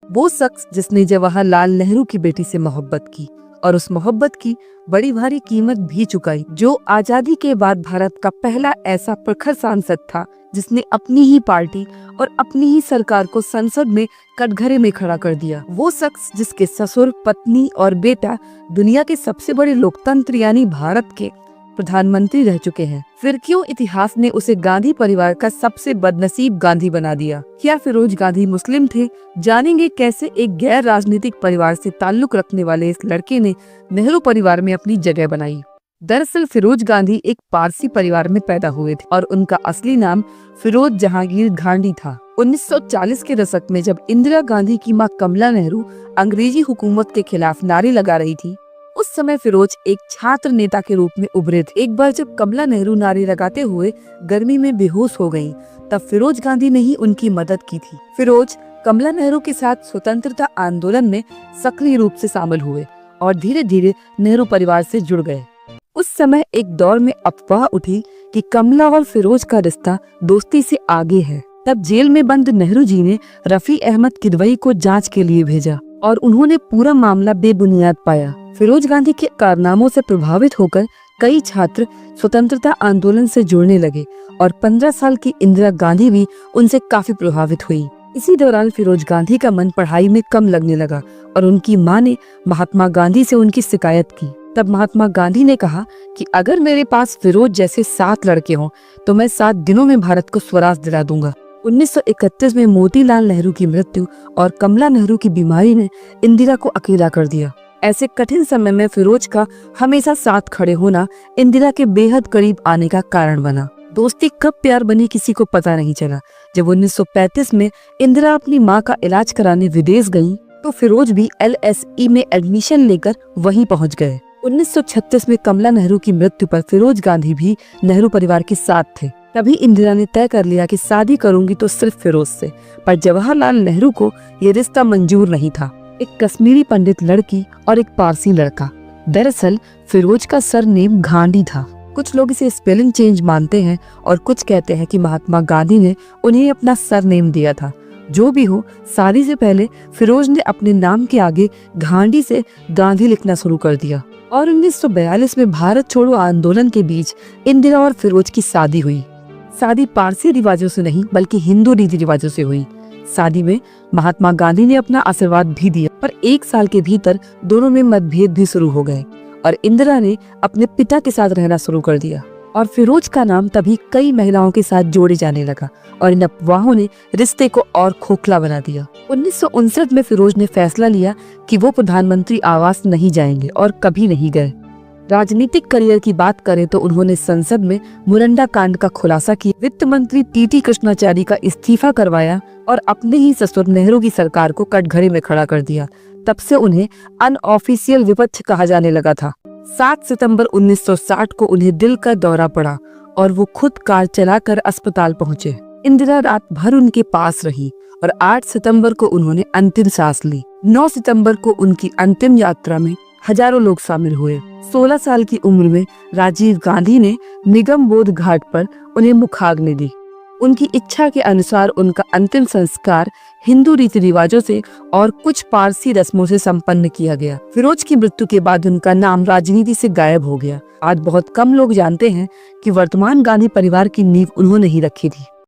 वो शख्स जिसने जवाहरलाल नेहरू की बेटी से मोहब्बत की और उस मोहब्बत की बड़ी भारी कीमत भी चुकाई, जो आजादी के बाद भारत का पहला ऐसा प्रखर सांसद था जिसने अपनी ही पार्टी और अपनी ही सरकार को संसद में कटघरे में खड़ा कर दिया। वो शख्स जिसके ससुर, पत्नी और बेटा दुनिया के सबसे बड़े लोकतंत्र यानी भारत के प्रधानमंत्री रह चुके हैं। फिर क्यों इतिहास ने उसे गांधी परिवार का सबसे बदनसीब गांधी बना दिया? क्या फिरोज गांधी मुस्लिम थे? जानेंगे कैसे एक गैर राजनीतिक परिवार से ताल्लुक रखने वाले इस लड़के ने नेहरू परिवार में अपनी जगह बनाई। दरअसल फिरोज गांधी एक पारसी परिवार में पैदा हुए थे और उनका असली नाम फिरोज जहांगीर गांधी था। 1940 के दशक में जब इंदिरा गांधी की मां कमला नेहरू अंग्रेजी हुकूमत के खिलाफ नारे लगा रही थी, उस समय फिरोज एक छात्र नेता के रूप में उभरे थे। एक बार जब कमला नेहरू नारे लगाते हुए गर्मी में बेहोश हो गयी, तब फिरोज गांधी ने ही उनकी मदद की थी। फिरोज कमला नेहरू के साथ स्वतंत्रता आंदोलन में सक्रिय रूप से शामिल हुए और धीरे धीरे नेहरू परिवार से जुड़ गए। उस समय एक दौर में अफवाह उठी कि कमला और फिरोज का रिश्ता दोस्ती से आगे है। तब जेल में बंद नेहरू जी ने रफी अहमद किदवई को जांच के लिए भेजा और उन्होंने पूरा मामला बेबुनियाद पाया। फिरोज गांधी के कारनामों से प्रभावित होकर कई छात्र स्वतंत्रता आंदोलन से जुड़ने लगे और 15 साल की इंदिरा गांधी भी उनसे काफी प्रभावित हुई। इसी दौरान फिरोज गांधी का मन पढ़ाई में कम लगने लगा और उनकी मां ने महात्मा गांधी से उनकी शिकायत की। तब महात्मा गांधी ने कहा कि अगर मेरे पास फिरोज जैसे 7 लड़के हों तो मैं 7 दिनों में भारत को स्वराज दिला दूंगा। 1931 में मोतीलाल नेहरू की मृत्यु और कमला नेहरू की बीमारी ने इंदिरा को अकेला कर दिया। ऐसे कठिन समय में फिरोज का हमेशा साथ खड़े होना इंदिरा के बेहद करीब आने का कारण बना। दोस्ती कब प्यार बनी किसी को पता नहीं चला। जब 1935 में इंदिरा अपनी मां का इलाज कराने विदेश गईं, तो फिरोज भी LSE में एडमिशन लेकर वहीं पहुंच गए। 1936 में कमला नेहरू की मृत्यु पर फिरोज गांधी भी नेहरू परिवार के साथ थे। तभी इंदिरा ने तय कर लिया कि शादी करूंगी तो सिर्फ फिरोज से, पर जवाहरलाल नेहरू को ये रिश्ता मंजूर नहीं था। एक कश्मीरी पंडित लड़की और एक पारसी लड़का। दरअसल फिरोज का सरनेम गांधी था। कुछ लोग इसे स्पेलिंग चेंज मानते हैं और कुछ कहते हैं कि महात्मा गांधी ने उन्हें अपना सरनेम दिया था। जो भी हो, शादी से पहले फिरोज ने अपने नाम के आगे गांधी से गांधी लिखना शुरू कर दिया और 1942 में भारत छोड़ो आंदोलन के बीच इंदिरा और फिरोज की शादी हुई। शादी पारसी रिवाजों से नहीं बल्कि हिंदू रीति रिवाजों से हुई। शादी में महात्मा गांधी ने अपना आशीर्वाद भी दिया, पर 1 साल के भीतर दोनों में मतभेद भी शुरू हो गए और इंदिरा ने अपने पिता के साथ रहना शुरू कर दिया और फिरोज का नाम तभी कई महिलाओं के साथ जोड़े जाने लगा और इन अफवाहों ने रिश्ते को और खोखला बना दिया। 1959 में फिरोज ने फैसला लिया कि वो प्रधानमंत्री आवास नहीं जाएंगे और कभी नहीं गए। राजनीतिक करियर की बात करें तो उन्होंने संसद में मुरंडा कांड का खुलासा किया, वित्त मंत्री TT कृष्णाचारी का इस्तीफा करवाया और अपने ही ससुर नेहरू की सरकार को कटघरे में खड़ा कर दिया। तब से उन्हें अनऑफिशियल विपक्ष कहा जाने लगा था। 7 सितंबर 1960 को उन्हें दिल का दौरा पड़ा और वो खुद कार चलाकर अस्पताल पहुँचे। इंदिरा रात भर उनके पास रही और 8 सितंबर को उन्होंने अंतिम सांस ली। 9 सितंबर को उनकी अंतिम यात्रा में हजारों लोग शामिल हुए। 16 साल की उम्र में राजीव गांधी ने निगम बोध घाट पर उन्हें मुखाग्नि दी। उनकी इच्छा के अनुसार उनका अंतिम संस्कार हिंदू रीति रिवाजों से और कुछ पारसी रस्मों से संपन्न किया गया। फिरोज की मृत्यु के बाद उनका नाम राजनीति से गायब हो गया। आज बहुत कम लोग जानते हैं कि वर्तमान गांधी परिवार की नींव उन्होंने ही रखी थी।